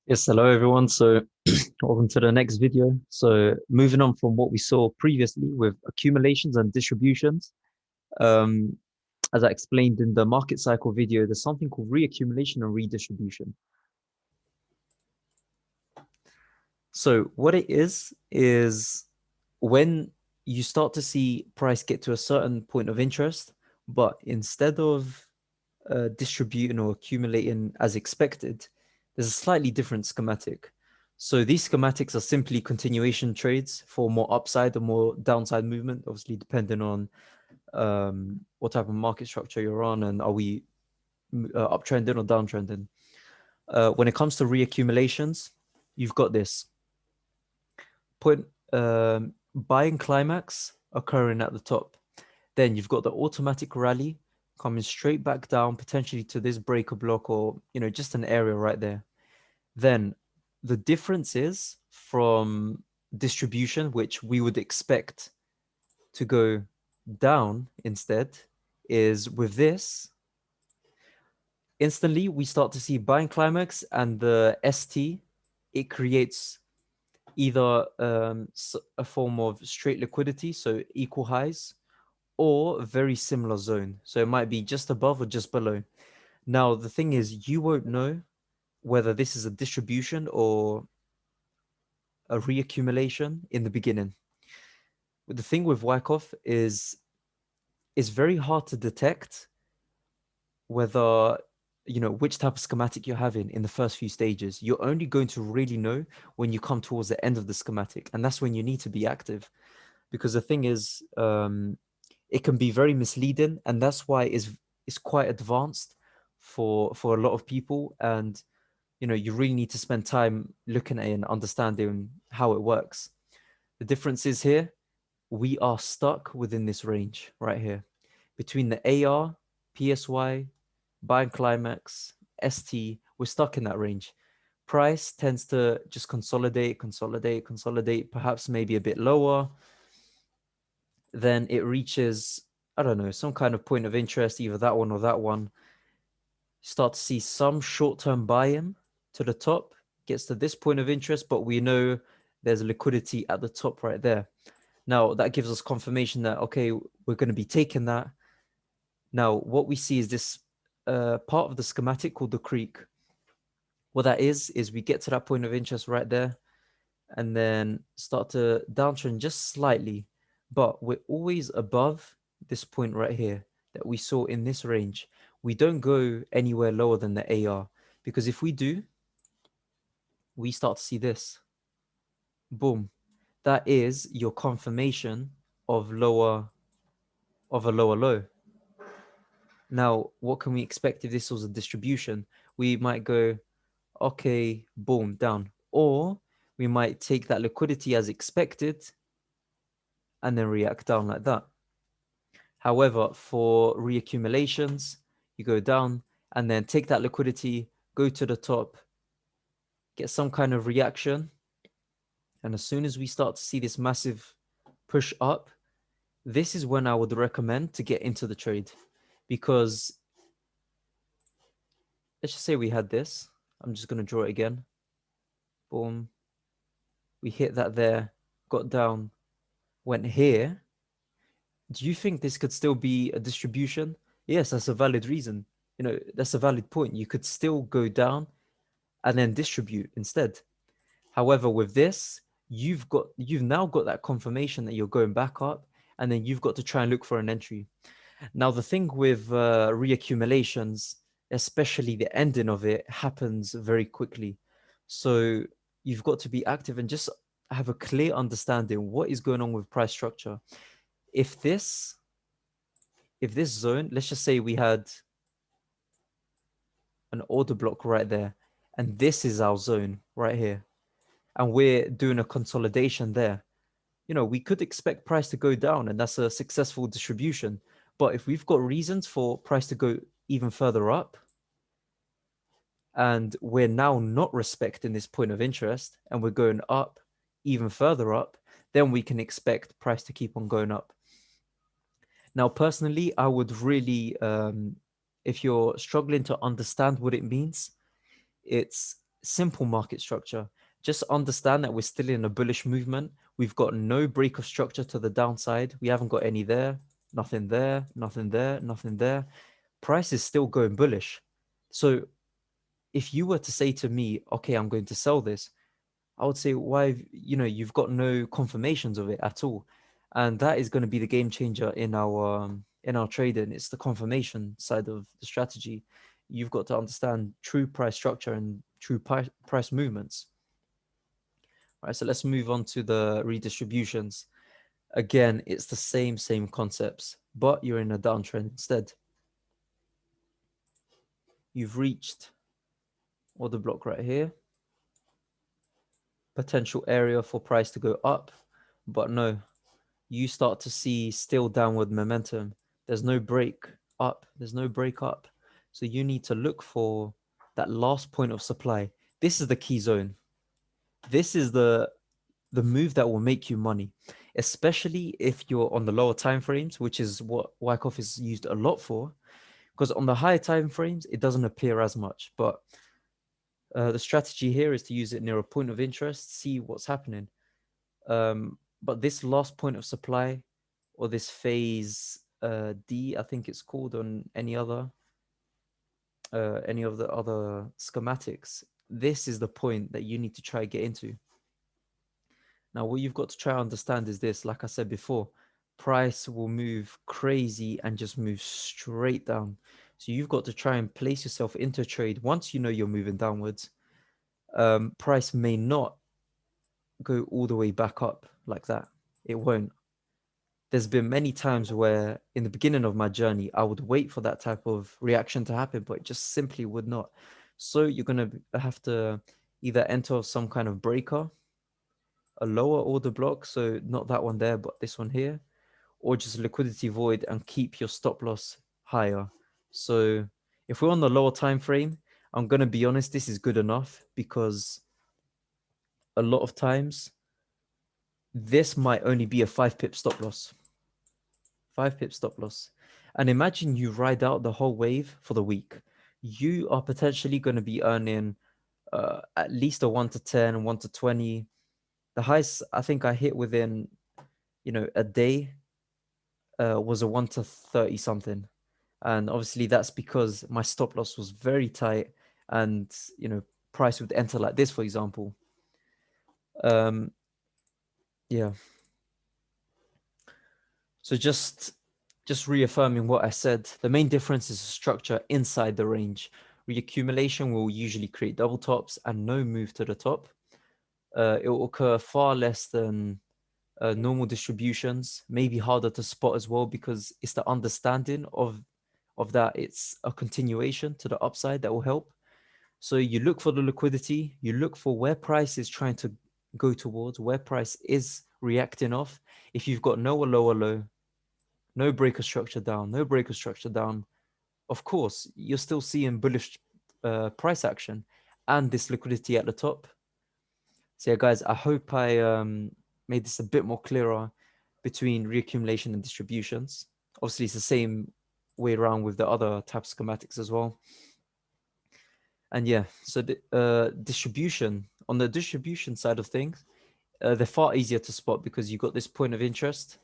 Yes, hello everyone. So welcome to the next video. So moving on from what we saw previously with accumulations and distributions. Um, as I explained in the market cycle video, there's something called reaccumulation and redistribution. So what it is when you start to see price get to a certain point of interest, but instead of distributing or accumulating as expected, there's a slightly different schematic. So these schematics are simply continuation trades for more upside or more downside movement, obviously depending on what type of market structure you're on and are we uptrending or downtrending. When it comes to reaccumulations, you've got this point buying climax occurring at the top. Then you've got the automatic rally coming straight back down, potentially to this breaker block or, just an area right there. Then the difference is from distribution, which we would expect to go down instead, is with this, instantly we start to see buying climax and the ST, it creates either a form of straight liquidity, so equal highs, or a very similar zone. So it might be just above or just below. Now, the thing is, you won't know whether this is a distribution or a reaccumulation in the beginning. The thing with Wyckoff is it's very hard to detect whether, which type of schematic you're having in the first few stages. You're only going to really know when you come towards the end of the schematic. And that's when you need to be active. Because the thing is, it can be very misleading. And that's why it's quite advanced for a lot of people. And, you really need to spend time looking at it and understanding how it works. The difference is here, we are stuck within this range right here between the AR, PSY, buying climax, ST. We're stuck in that range. Price tends to just consolidate, perhaps maybe a bit lower. Then it reaches, I don't know, some kind of point of interest, either that one or that one. Start to see some short-term buy-in to the top, gets to this point of interest, but we know there's liquidity at the top right there. Now, that gives us confirmation that, okay, we're going to be taking that. Now, what we see is this part of the schematic called the creek. What that is we get to that point of interest right there and then start to downtrend just slightly. But we're always above this point right here that we saw in this range. We don't go anywhere lower than the AR, because if we do, we start to see this. Boom. That is your confirmation of a lower low. Now, what can we expect if this was a distribution? We might go, okay, boom, down. Or we might take that liquidity as expected and then react down like that. However, for reaccumulations, you go down and then take that liquidity, go to the top, get some kind of reaction. And as soon as we start to see this massive push up, this is when I would recommend to get into the trade. Because let's just say we had this. I'm just going to draw it again. Boom. We hit that there, got down, went here. Do you think this could still be a distribution? Yes, that's a valid reason. That's a valid point. You could still go down and then distribute instead. However, with this, you've now got that confirmation that you're going back up, and then you've got to try and look for an entry. Now, the thing with reaccumulations, especially the ending of it, happens very quickly. So you've got to be active and just have a clear understanding what is going on with price structure. If this zone, let's just say we had an order block right there, and this is our zone right here, and we're doing a consolidation there, we could expect price to go down, and that's a successful distribution. But if we've got reasons for price to go even further up, and we're now not respecting this point of interest, and we're going up even further up, then we can expect price to keep on going up. Now, personally, I would really, if you're struggling to understand what it means, it's simple market structure. Just understand that we're still in a bullish movement. We've got no break of structure to the downside. We haven't got any there, nothing there, nothing there, nothing there. Price is still going bullish. So if you were to say to me, okay, I'm going to sell this, I would say, why, you've got no confirmations of it at all. And that is going to be the game changer in our trading. It's the confirmation side of the strategy. You've got to understand true price structure and true price movements. All right, so let's move on to the redistributions. Again, it's the same concepts, but you're in a downtrend instead. You've reached order block right here. Potential area for price to go up, but no, you start to see still downward momentum. There's no break up. There's no break up. So you need to look for that last point of supply. This is the key zone. This is the move that will make you money, especially if you're on the lower time frames, which is what Wyckoff is used a lot for. Because on the higher time frames, it doesn't appear as much. But the strategy here is to use it near a point of interest, see what's happening. But this last point of supply, or this phase D, I think it's called on any of the other schematics, this is the point that you need to try to get into. Now, what you've got to try to understand is this, like I said before, price will move crazy and just move straight down. So you've got to try and place yourself into a trade. Once you know you're moving downwards, price may not go all the way back up like that. It won't. There's been many times where in the beginning of my journey, I would wait for that type of reaction to happen, but it just simply would not. So you're going to have to either enter some kind of breaker, a lower order block, so not that one there, but this one here, or just liquidity void and keep your stop loss higher. So if we're on the lower time frame, I'm going to be honest, this is good enough, because a lot of times this might only be a 5 pip stop loss. 5 pip stop loss. And imagine you ride out the whole wave for the week. You are potentially going to be earning at least a 1 to 10, 1 to 20. The highest I think I hit within, a day was a 1 to 30 something. And obviously that's because my stop loss was very tight, and, price would enter like this, for example. Yeah. So just reaffirming what I said, the main difference is structure inside the range. Reaccumulation will usually create double tops and no move to the top. It will occur far less than normal distributions, maybe harder to spot as well, because it's the understanding of that it's a continuation to the upside that will help. So you look for the liquidity, you look for where price is trying to go towards, where price is reacting off. If you've got no lower low, no breaker structure down, no breaker structure down, of course, you're still seeing bullish price action and this liquidity at the top. So yeah, guys, I hope I made this a bit more clearer between reaccumulation and distributions. Obviously, it's the same way around with the other type of schematics as well. And yeah, so the distribution, on the distribution side of things, they're far easier to spot because you've got this point of interest.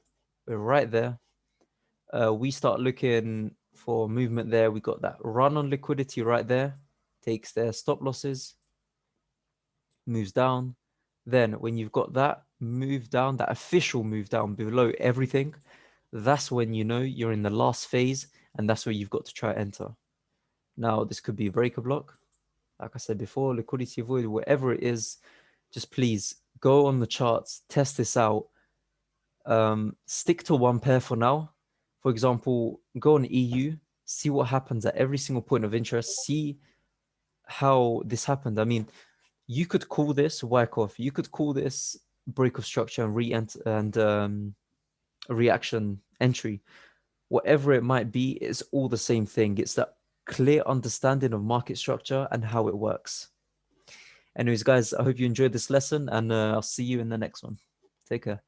We're right there. We start looking for movement there. We got that run on liquidity right there, takes their stop losses, moves down. Then when you've got that move down, that official move down below everything, that's when you know you're in the last phase, and that's where you've got to try enter. Now, this could be a breaker block. Like I said before, liquidity void, whatever it is, just please go on the charts, test this out. Stick to one pair for now. For example, go on EU, see what happens at every single point of interest, see how this happened. I mean, you could call this Wyckoff, you could call this break of structure and re-enter and reaction entry. Whatever it might be, it's all the same thing. It's that clear understanding of market structure and how it works. Anyways, guys, I hope you enjoyed this lesson, and I'll see you in the next one. Take care.